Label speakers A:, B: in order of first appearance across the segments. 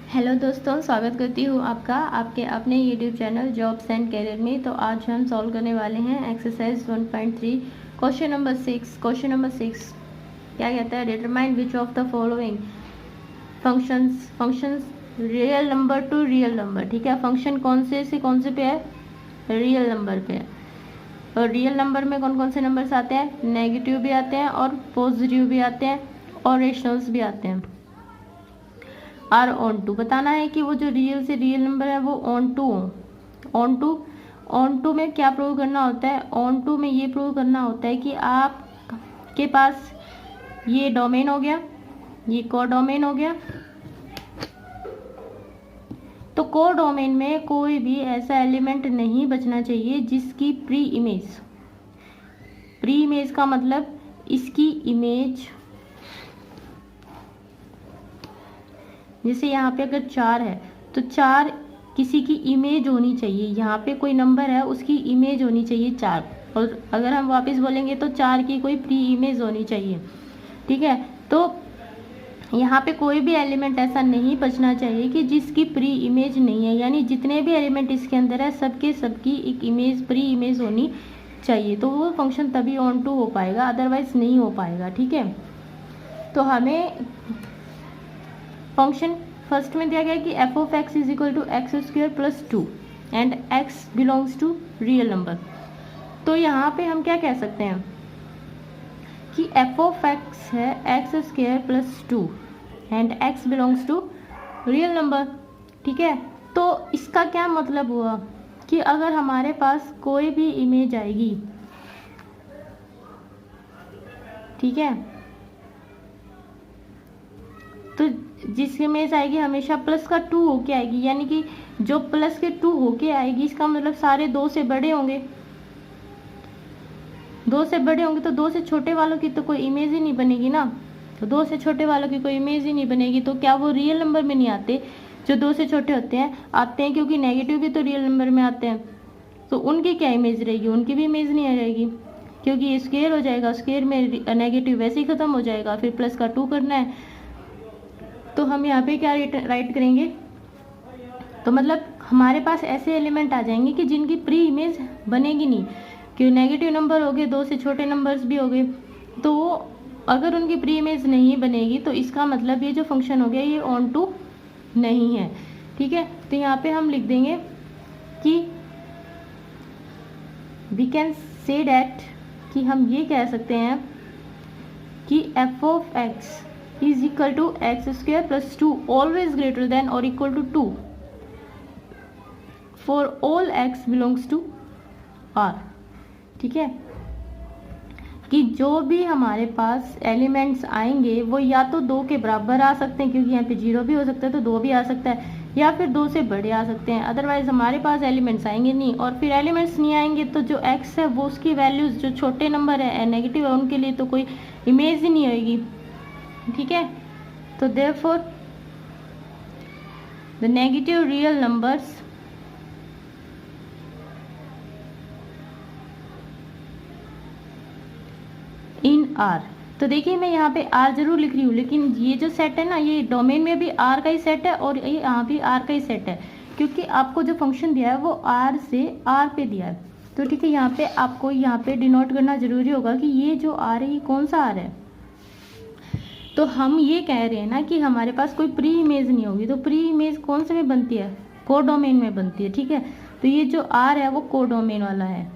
A: Hello दोस्तों, स्वागत करती हूँ आपका आपके अपने YouTube channel jobs and career में। तो आज हम सॉल्व करने वाले हैं एक्सरसाइज 1.3 क्वेश्चन नंबर 6 क्या कहता है, determine which of the following functions real number two real number. ठीक है, फंक्शन कौन से कौन से पे है, रियल नंबर पे है। और रियल नंबर में कौन कौन से नंबर्स आते हैं, नेगेटिव भी आते हैं और पॉजिटिव भी आते हैं और रेशनल्स भी आते हैं। आर ऑन टू बताना है कि वो जो रियल से रियल नंबर है वो ऑन टू हो। ऑन टू में क्या प्रूव करना होता है, ऑन टू में ये प्रूव करना होता है कि आप के पास ये डोमेन हो गया, ये को डोमेन हो गया। तो को डोमेन में कोई भी ऐसा एलिमेंट नहीं बचना चाहिए जिसकी प्री इमेज का मतलब इसकी इमेज, जैसे यहाँ पे अगर 4 है तो 4 किसी की इमेज होनी चाहिए। यहाँ पे कोई नंबर है उसकी इमेज होनी चाहिए 4, और अगर हम वापस बोलेंगे तो 4 की कोई प्री इमेज होनी चाहिए। ठीक है, तो यहाँ पे कोई भी एलिमेंट ऐसा नहीं बचना चाहिए कि जिसकी प्री इमेज नहीं है, यानी जितने भी एलिमेंट इसके अंदर है सबकी एक इमेज, प्री इमेज होनी चाहिए। तो वो फंक्शन तभी ऑन टू हो पाएगा, अदरवाइज नहीं हो पाएगा। ठीक है, तो हमें फंक्शन फर्स्ट में दिया गया कि F of x is equal to x square plus 2 and x belongs to real number. तो यहाँ पे हम क्या कह सकते हैं कि एफ ऑफ एक्स है x square plus 2 and x belongs to real number. ठीक है, तो इसका क्या मतलब हुआ कि अगर हमारे पास कोई भी इमेज आएगी, ठीक है, तो जिस इमेज आएगी हमेशा प्लस का 2 होके आएगी, यानी कि जो प्लस के 2 होके आएगी इसका मतलब सारे 2 से बड़े होंगे। 2 से बड़े होंगे तो 2 से छोटे वालों की तो कोई इमेज ही नहीं बनेगी ना। तो 2 से छोटे वालों की कोई इमेज ही नहीं बनेगी, तो क्या वो रियल नंबर में नहीं आते? जो 2 से छोटे होते हैं आते हैं, क्योंकि नेगेटिव भी तो रियल नंबर में आते हैं। तो उनकी क्या इमेज रहेगी, उनकी भी इमेज नहीं आ जाएगी, क्योंकि ये स्क्वायर हो जाएगा, स्क्वायर में नेगेटिव वैसे ही खत्म हो जाएगा, फिर प्लस का 2 करना है। तो हम यहाँ पे क्या राइट करेंगे, तो मतलब हमारे पास ऐसे एलिमेंट आ जाएंगे कि जिनकी प्री इमेज बनेगी नहीं, क्योंकि नेगेटिव नंबर हो गए, 2 से छोटे नंबर्स भी हो गए, तो अगर उनकी प्री इमेज नहीं बनेगी तो इसका मतलब ये जो फंक्शन हो गया ये ऑन टू नहीं है। ठीक है, तो यहाँ पे हम लिख देंगे कि वी कैन से डैट, कि हम ये कह सकते हैं कि F of x is equal to x square plus 2 always greater than or equal to 2 for all x belongs to R। ठीक है, कि जो भी हमारे पास एलिमेंट्स आएंगे वो या तो 2 के बराबर आ सकते हैं, क्योंकि यहाँ पे 0 भी हो सकता है तो 2 भी आ सकता है, या फिर 2 से बड़े आ सकते हैं। अदरवाइज हमारे पास एलिमेंट्स आएंगे नहीं, और फिर एलिमेंट्स नहीं आएंगे तो जो x है वो उसकी वैल्यूज जो छोटे नंबर है नेगेटिव है उनके लिए तो कोई इमेज ही नहीं होगी। ठीक है, तो therefore the negative real numbers in R। तो देखिए मैं यहाँ पे R जरूर लिख रही हूँ, लेकिन ये जो सेट है ना ये डोमेन में भी R का ही सेट है और ये यहाँ भी R का ही सेट है, क्योंकि आपको जो फंक्शन दिया है वो R से R पे दिया है। तो ठीक है, यहाँ पे आपको यहाँ पे डिनोट करना जरूरी होगा कि ये जो R है ये कौन सा R है। तो हम ये कह रहे हैं ना कि हमारे पास कोई प्री इमेज नहीं होगी, तो प्री इमेज कौन से में बनती है, को डोमेन में बनती है। ठीक है, तो ये जो R है वो को डोमेन वाला है,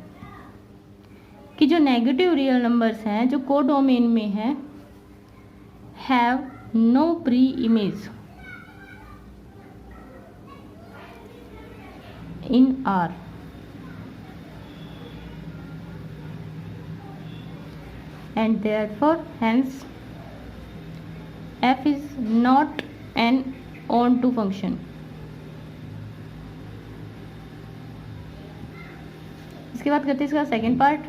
A: कि जो नेगेटिव रियल नंबर्स हैं जो को डोमेन में है have no preimage in R and therefore hence f is not an onto function। इसके बाद करते हैं इसका सेकेंड पार्ट।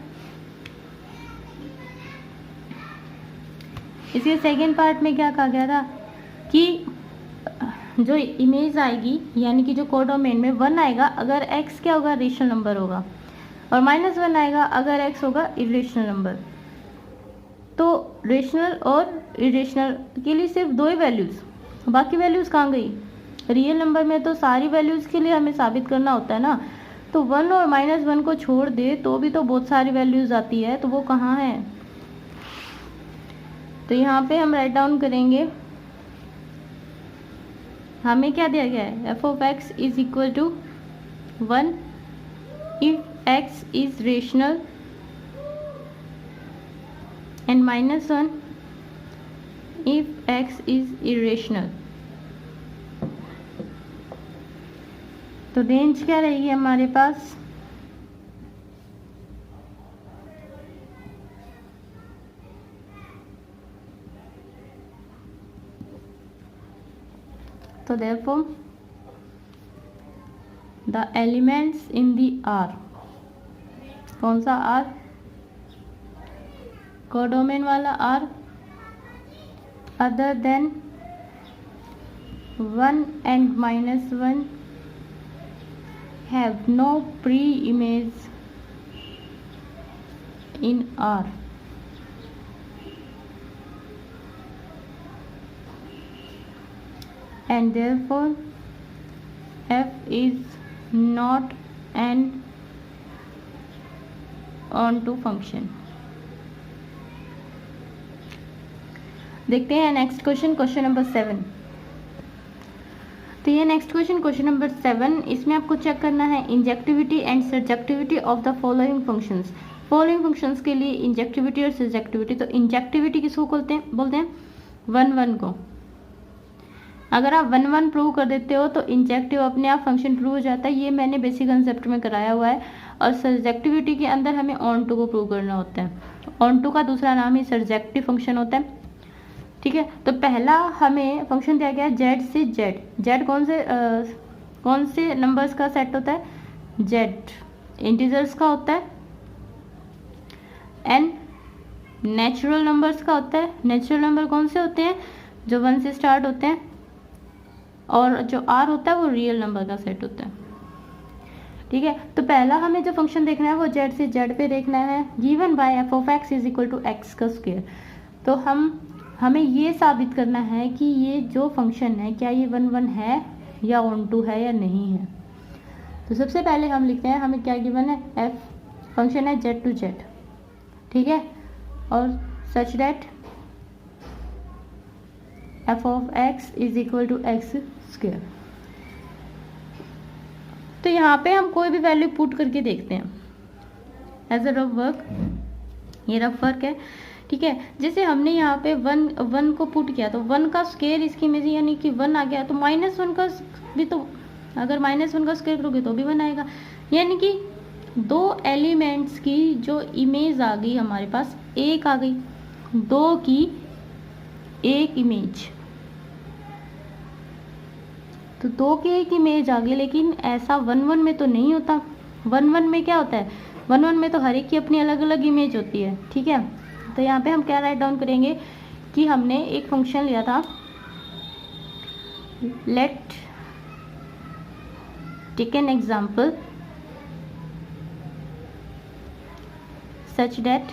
A: इसके सेकेंड पार्ट में क्या कहा गया था कि जो इमेज आएगी, यानी कि जो कोडोमेन में 1 आएगा अगर x क्या होगा, रेशनल नंबर होगा, और -1 आएगा अगर x होगा इरेशनल नंबर। तो रेशनल और इरेशनल के लिए सिर्फ 2 ही वैल्यूज, बाकी वैल्यूज कहाँ गई, रियल नंबर में तो सारी वैल्यूज के लिए हमें साबित करना होता है ना, तो 1 और -1 को छोड़ दे तो भी तो बहुत सारी वैल्यूज आती है, तो वो कहाँ है? तो यहाँ पे हम राइट डाउन करेंगे, हमें क्या दिया गया है, f of x is equal to 1 if x is rational and -1 if x is irrational। तो रेंज क्या रहेगी हमारे पास, तो therefore the elements in the R, कौन सा R, कोडोमेन वाला R, other than 1 and -1 have no pre-image in R। and therefore f is not an onto function। देखते हैं नेक्स्ट क्वेश्चन, क्वेश्चन नंबर 7। तो ये नेक्स्ट क्वेश्चन, क्वेश्चन नंबर 7, इसमें आपको check करना है injectivity and surjectivity of the following functions. Following functions के लिए इंजेक्टिविटी और सर्जेक्टिविटी, तो इंजेक्टिविटी किसको बोलते हैं 1 को। अगर आप 1 प्रूव कर देते हो तो इंजेक्टिव अपने आप फंक्शन प्रूव हो जाता है, ये मैंने बेसिक कंसेप्ट में कराया हुआ है। और सर्जेक्टिविटी के अंदर हमें ऑन टू को प्रूव करना होता है, ऑन टू का दूसरा नाम ही सर्जेक्टिव फंक्शन होता है, ठीक है। तो पहला हमें फंक्शन दिया गया है जेड से जेड। जेड कौन से नंबर्स का सेट होता है, जेड इंटीजर्स का होता है, एन नेचुरल नंबर्स का होता है। नेचुरल नंबर कौन से होते हैं, जो 1 से स्टार्ट होते हैं, और जो आर होता है वो रियल नंबर का सेट होता है, ठीक है। तो पहला हमें जो फंक्शन देखना है वो जेड से जेड पे देखना है, given by F of x is equal to x का स्क्वायर। तो हमें ये साबित करना है कि ये जो फंक्शन है क्या ये 1 है या ऑन टू है या नहीं है। तो सबसे पहले हम लिखते हैं, हमें क्या गिवन है, एफ फंक्शन है जेड टू जेड, ठीक है, और such that F of x is equal to x square. तो यहाँ पे हम कोई भी वैल्यू पुट करके देखते हैं एज अ रफ वर्क, ये रफ वर्क है, ठीक है। जैसे हमने यहाँ पे 1 को पुट किया तो 1 का स्क्वायर इसकी इमेज यानी कि 1 आ गया, तो -1 का भी, तो अगर -1 का स्क्वायर करोगे तो भी 1 आएगा, यानी कि 2 एलिमेंट्स की जो इमेज आ गई हमारे पास, एक आ गई, 2 की एक इमेज, तो 2 की एक इमेज आ गई। लेकिन ऐसा 1 में तो नहीं होता, 1 में क्या होता है, 1 में तो हर एक की अपनी अलग अलग इमेज होती है, ठीक है। तो यहाँ पे हम क्या राइट डाउन करेंगे कि हमने एक फंक्शन लिया था, let take an example such that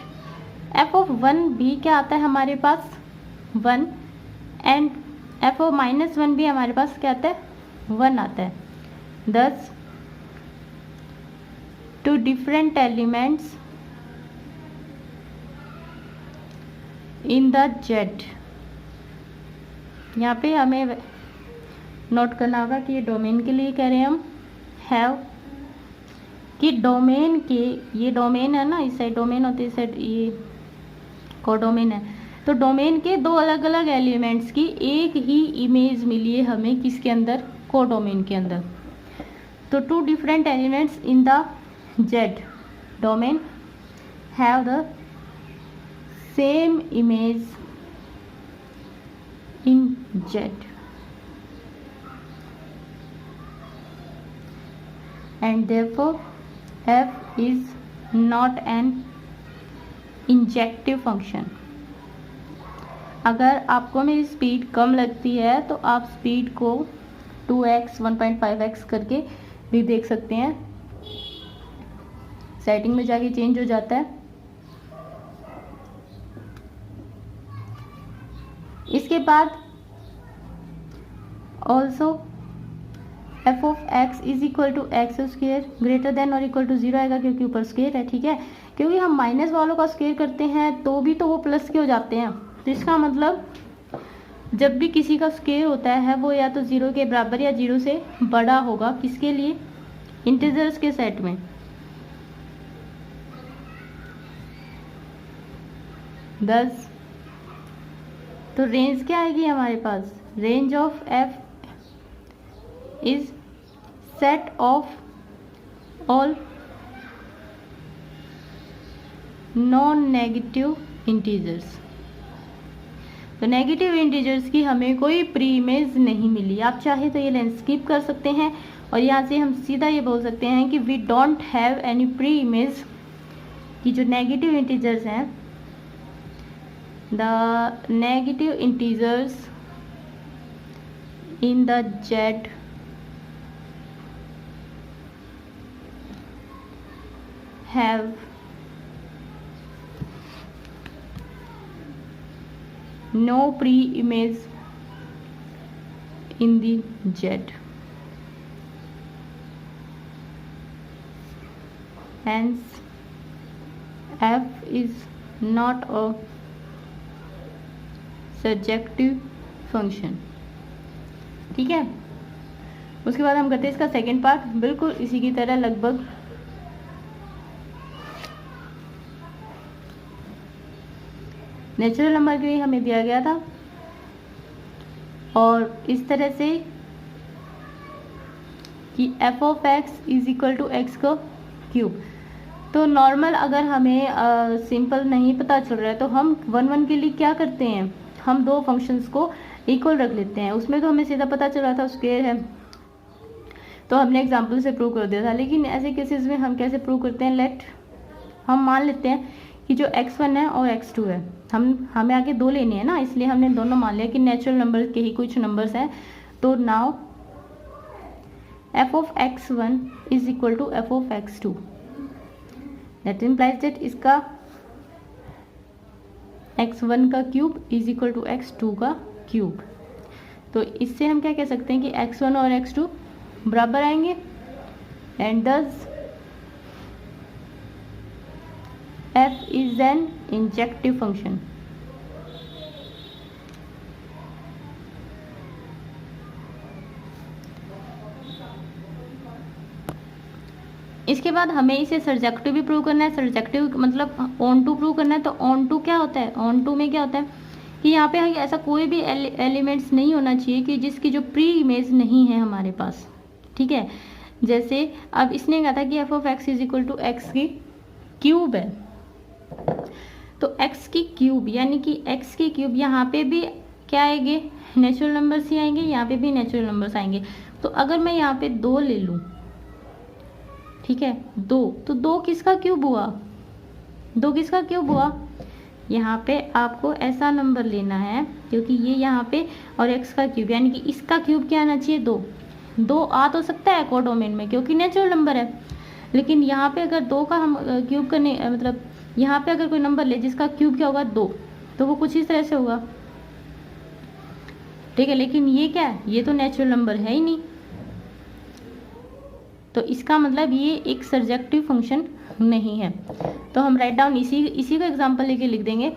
A: F of 1 भी क्या आता है हमारे पास 1, एंड एफ ऑफ -1 भी हमारे पास क्या आता है 1 आता है। These two different elements in the Z, यहाँ पे हमें नोट करना होगा कि ये डोमेन के लिए कह रहे हैं हम, हैव कि डोमेन के, ये डोमेन है ना, इस साइड डोमेन होती है, इस साइड ये कोडोमेन है, तो डोमेन के 2 अलग अलग एलिमेंट्स की एक ही इमेज मिली है हमें, किसके अंदर, कोडोमेन के अंदर। तो 2 different elements in the Z domain have the same image in Z, and therefore f is not an injective function। अगर आपको मेरी स्पीड कम लगती है तो आप स्पीड को 2x 1.5x करके भी देख सकते हैं, सेटिंग में जाके चेंज हो जाता है। इसके बाद also F of x is equal to x square greater than और इक्वल टू 0 आएगा क्योंकि ऊपर स्क्वायर है, ठीक है। क्योंकि हम माइनस वालों का स्क्वायर करते हैं तो भी तो वो प्लस के हो जाते हैं, तो इसका मतलब जब भी किसी का स्क्वायर होता है वो या तो 0 के बराबर या 0 से बड़ा होगा, किसके लिए, इंटीजर्स के सेट में। दस तो रेंज क्या आएगी हमारे पास, range of F is set of all non negative integers. तो नेगेटिव इंटीजर्स की हमें कोई प्री इमेज नहीं मिली। आप चाहे तो ये लाइन स्किप कर सकते हैं और यहाँ से हम सीधा ये बोल सकते हैं कि we don't have any preimage कि जो नेगेटिव इंटीजर्स हैं, the negative integers in the Z have no pre-image in the Z, hence F is not a surjective function। ठीक है, उसके बाद हम करते हैं इसका सेकेंड पार्ट, बिल्कुल इसी की तरह लगभग। नेचुरल नंबर के लिए हमें दिया गया था और इस तरह से कि F of x is equal to x का क्यूब। तो नॉर्मल अगर हमें सिंपल नहीं पता चल रहा है तो हम 1 के लिए क्या करते हैं, हम दो फंक्शंस को इक्वल रख लेते हैं। उसमें तो हमें सीधा पता चल रहा था स्क्वायर है तो हमने एग्जाम्पल से प्रूव कर दिया था, लेकिन ऐसे केसेस में हम कैसे प्रूव करते हैं, लेट हम मान लेते हैं कि जो x1 है और x2 है, हमें आगे दो लेने हैं ना, इसलिए हमने दोनों मान लिया कि नेचुरल नंबर के ही कुछ नंबर्स हैं। तो now f of x1 is equal to f of x2, that implies that इसका x1 का cube is equal to x2 का क्यूब। तो इससे हम क्या कह सकते हैं कि x1 और x2 बराबर आएंगे एंड दस f is an injective function। इसके बाद हमें इसे सर्जेक्टिव भी प्रूव करना है। सर्जेक्टिव मतलब ऑन टू प्रूव करना है। तो ऑन टू क्या होता है, ऑन टू में क्या होता है कि यहाँ पे ऐसा कोई भी एलिमेंट्स नहीं होना चाहिए कि जिसकी जो प्री इमेज नहीं है हमारे पास, ठीक है। जैसे अब इसने कहा था कि F of x is equal to x की क्यूब है, तो x की क्यूब यानी कि x की क्यूब यहाँ पे भी क्या आएंगे, नेचुरल नंबर्स ही आएंगे, यहाँ पे भी नेचुरल नंबर्स आएंगे। तो अगर मैं यहाँ पे 2 ले लूँ, ठीक है, 2, तो 2 किसका क्यूब हुआ, 2 किसका क्यूब हुआ। यहाँ पे आपको ऐसा नंबर लेना है क्योंकि ये यहाँ पे और x का क्यूब यानी कि इसका क्यूब क्या आना चाहिए, 2 आ तो सकता है कोडोमेन में क्योंकि नेचुरल नंबर है, लेकिन यहाँ पे अगर 2 का हम क्यूब करने मतलब यहाँ पे अगर कोई नंबर ले जिसका क्यूब क्या होगा 2, तो वो कुछ इस तरह से होगा, ठीक है। लेकिन ये क्या है, ये तो नेचुरल नंबर है ही नहीं, तो इसका मतलब ये एक सर्जेक्टिव फंक्शन नहीं है। तो हम राइट डाउन इसी का एग्जांपल लेके लिख देंगे।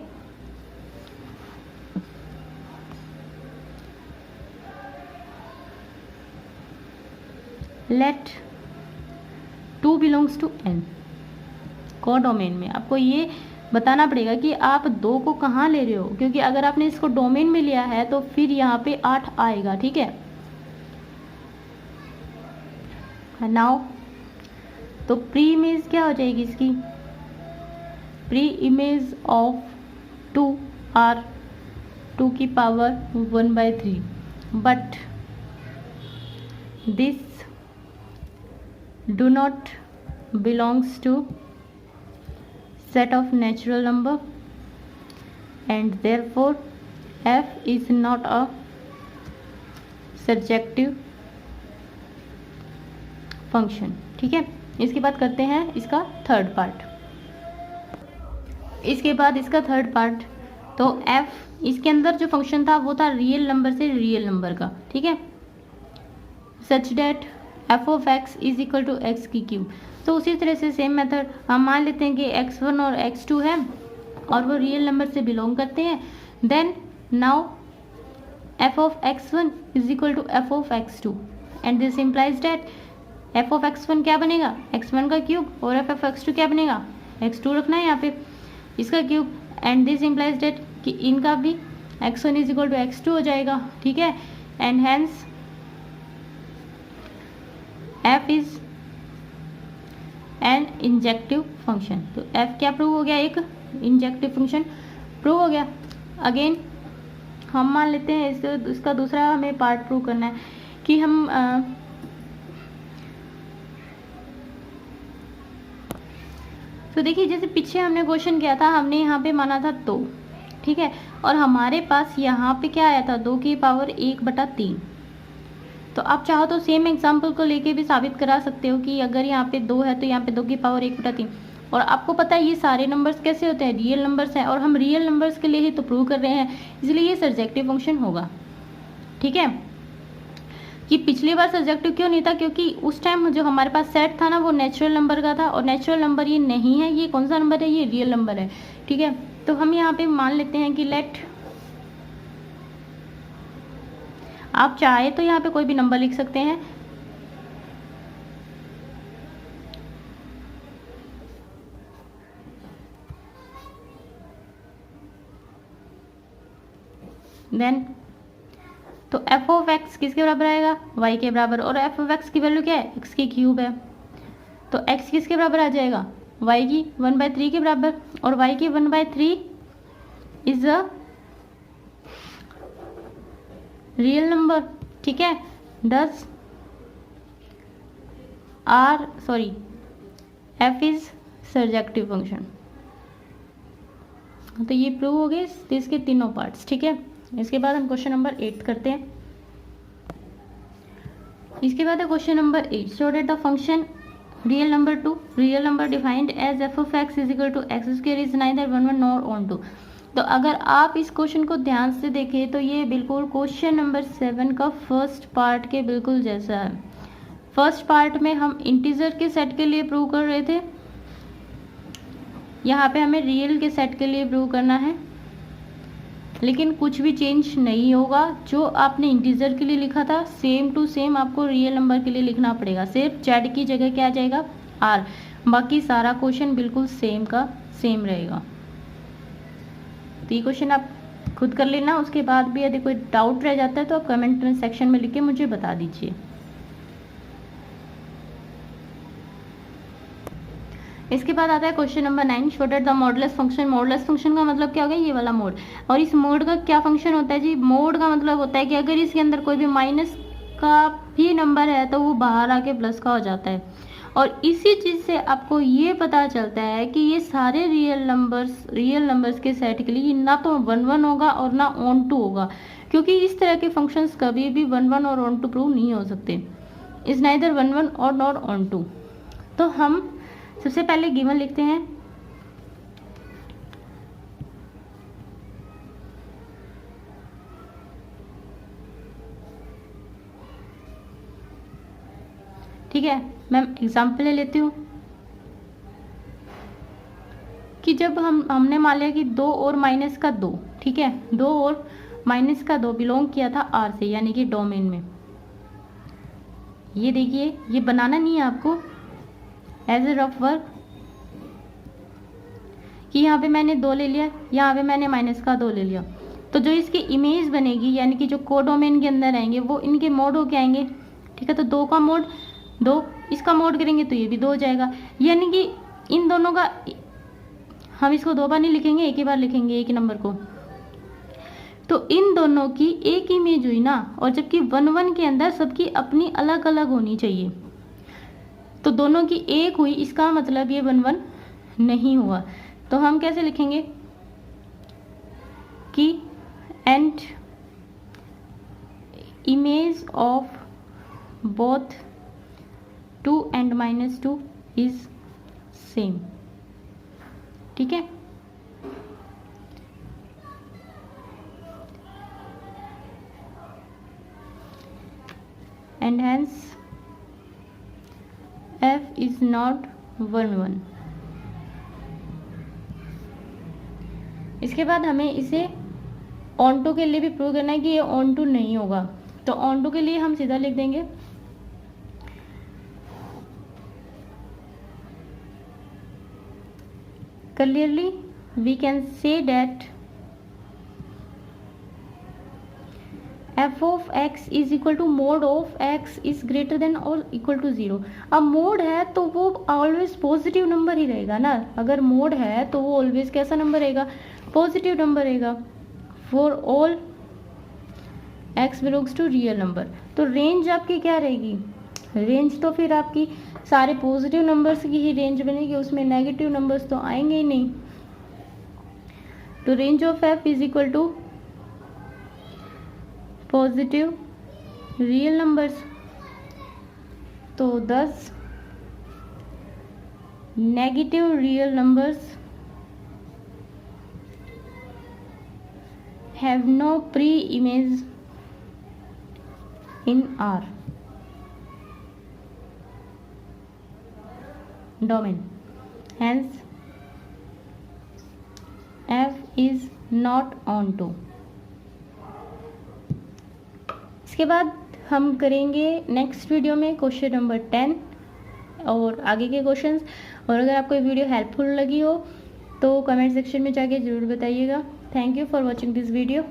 A: Let 2 belongs to n। Codomain में आपको ये बताना पड़ेगा कि आप 2 को कहाँ ले रहे हो, क्योंकि अगर आपने इसको डोमेन में लिया है तो फिर यहाँ पे 8 आएगा, ठीक है। नाउ तो प्री इमेज क्या हो जाएगी इसकी, प्री इमेज ऑफ 2 आर 2 की power 1/3, but this do not belongs to set of natural number and therefore f is not a surjective function, ठीक है। इसके बाद करते हैं इसका थर्ड पार्ट। इसके बाद इसका थर्ड पार्ट, तो f इसके अंदर जो फंक्शन था वो था रियल नंबर से रियल नंबर का, ठीक है, such that F of x is equal to x की क्यूब। तो उसी तरह से सेम मेथड हम मान लेते हैं कि x1 और x2 है और वो रियल नंबर से बिलोंग करते हैं। Then now f of x1 is equal to f of x2 and this implies that f of x1 क्या बनेगा, x1 का क्यूब, और f of x2 क्या बनेगा, x2 रखना है यहाँ पे इसका cube, and this implies date कि इनका भी x1 is equal to x2 हो जाएगा। ठीक है, and hence f is an injective function. तो f क्या प्रूव हो गया, एक इंजेक्टिव फंक्शन प्रूव हो गया। अगेन हम मान लेते हैं इसका दूसरा हमें पार्ट प्रूव करना है कि हम तो देखिए जैसे पीछे हमने क्वेश्चन किया था, हमने यहाँ पे माना था 2, ठीक है, और हमारे पास यहाँ पे क्या आया था 2 की पावर 1/3। तो आप चाहो तो सेम एग्जाम्पल को लेके भी साबित करा सकते हो कि अगर यहाँ पे 2 है तो यहाँ पे 2 की पावर 1/3। और आपको पता है ये सारे नंबर्स कैसे होते हैं, रियल नंबर्स हैं, और हम रियल नंबर्स के लिए ही तो प्रूव कर रहे हैं, इसलिए ये सर्जेक्टिव फंक्शन होगा। ठीक है, कि पिछली बार सब्जेक्टिव क्यों नहीं था, क्योंकि उस टाइम जो हमारे पास सेट था ना वो नेचुरल नंबर का था, और नेचुरल नंबर ये नहीं है, ये कौन सा नंबर है, ये रियल नंबर है। ठीक है, तो हम यहाँ पे मान लेते हैं कि लेट, आप चाहे तो यहाँ पे कोई भी नंबर लिख सकते हैं, देन तो f ऑफ x किसके बराबर आएगा, y के बराबर, और f ऑफ x की वैल्यू क्या है, x की क्यूब है, तो x किसके बराबर आ जाएगा, y की 1/3 के बराबर, और y की 1/3 इज अ रियल नंबर। ठीक है, दस f इज सर्जेक्टिव फंक्शन। तो ये प्रूव हो गए इसके तीनों पार्ट्स। ठीक है, इसके बाद हम क्वेश्चन नंबर 8 करते हैं। इसके बाद है question number 8, show that the function real number 2, real number defined as f of x is equal to x square is neither 1 1 nor on 2। तो अगर आप इस क्वेश्चन को ध्यान से देखें तो ये बिल्कुल क्वेश्चन नंबर 7 का फर्स्ट पार्ट के बिल्कुल जैसा है। फर्स्ट पार्ट में हम इंटीजर के सेट के लिए प्रूव कर रहे थे, यहाँ पे हमें रियल के सेट के लिए प्रूव करना है, लेकिन कुछ भी चेंज नहीं होगा। जो आपने इंटीजर के लिए लिखा था सेम टू सेम आपको रियल नंबर के लिए लिखना पड़ेगा, सिर्फ z की जगह क्या आ जाएगा, r, बाकी सारा क्वेश्चन बिल्कुल सेम का सेम रहेगा। तो ये क्वेश्चन आप खुद कर लेना, उसके बाद भी यदि कोई डाउट रह जाता है तो आप कमेंट सेक्शन में लिख के मुझे बता दीजिए। इसके बाद आता है question number 9, show that the modulus function. Modulus function का मतलब क्या हो गया, ये वाला मोड। और इस मोड का क्या फंक्शन होता है जी, मोड का मतलब होता है कि अगर इसके अंदर कोई भी माइनस का भी नंबर है तो वो बाहर आके प्लस का हो जाता है। और इसी चीज से आपको ये पता चलता है कि ये सारे रियल नंबर्स के सेट के लिए ना तो 1 1 होगा और ना ऑन 2 होगा, क्योंकि इस तरह के फंक्शंस कभी भी 1 1 और ऑन 2 प्रूव नहीं हो सकते, इज नाइदर 1 1 और नॉट ऑन 2। तो हम सबसे पहले गिवन लिखते हैं, ठीक है। मैं एग्जाम्पल ले लेती हूँ कि जब हमने मान लिया कि 2 और माइनस का 2, ठीक है, 2 और माइनस का 2 बिलोंग किया था R से, यानी कि डोमेन में। ये देखिए, ये बनाना नहीं है आपको, एज ए रफ वर्क, कि यहाँ पे मैंने 2 ले लिया, यहाँ पे मैंने माइनस का 2 ले लिया, तो जो इसकी इमेज बनेगी यानी कि जो कोडोमेन के अंदर आएंगे वो इनके मोड होके आएंगे। ठीक है, तो 2 का मोड 2, इसका मोड करेंगे तो ये भी 2 हो जाएगा, यानी कि इन दोनों का हम इसको 2 बार नहीं लिखेंगे, एक ही बार लिखेंगे एक ही नंबर को। तो इन दोनों की एक इमेज हुई ना, और जबकि 1 1 के अंदर सबकी अपनी अलग अलग होनी चाहिए, तो दोनों की एक हुई, इसका मतलब ये 1 1 नहीं हुआ। तो हम कैसे लिखेंगे कि and image of both 2 and -2 is same. ठीक है, and hence f is not 1 इसके बाद हमें इसे ऑन टू के लिए भी प्रूव करना है कि ये ऑन टू नहीं होगा। तो ऑन टू के लिए हम सीधा लिख देंगे clearly we can say that f of x is equal to mod of x is greater than or equal to 0। अब मोड है तो वो ऑलवेज पॉजिटिव नंबर ही रहेगा ना, अगर मोड है तो वो ऑलवेज कैसा नंबर रहेगा, पॉजिटिव नंबर रहेगा for all x belongs to real number. तो रेंज आपकी क्या रहेगी, रेंज तो फिर आपकी सारे पॉजिटिव नंबर्स की ही रेंज बनेगी, उसमें नेगेटिव नंबर्स तो आएंगे ही नहीं। तो range of f is equal to positive real numbers. तो 10 negative real numbers have no preimage in R domain, hence F is not onto। इसके बाद हम करेंगे नेक्स्ट वीडियो में क्वेश्चन नंबर 10 और आगे के क्वेश्चंस। और अगर आपको ये वीडियो हेल्पफुल लगी हो तो कमेंट सेक्शन में जाके ज़रूर बताइएगा। Thank you for watching this video.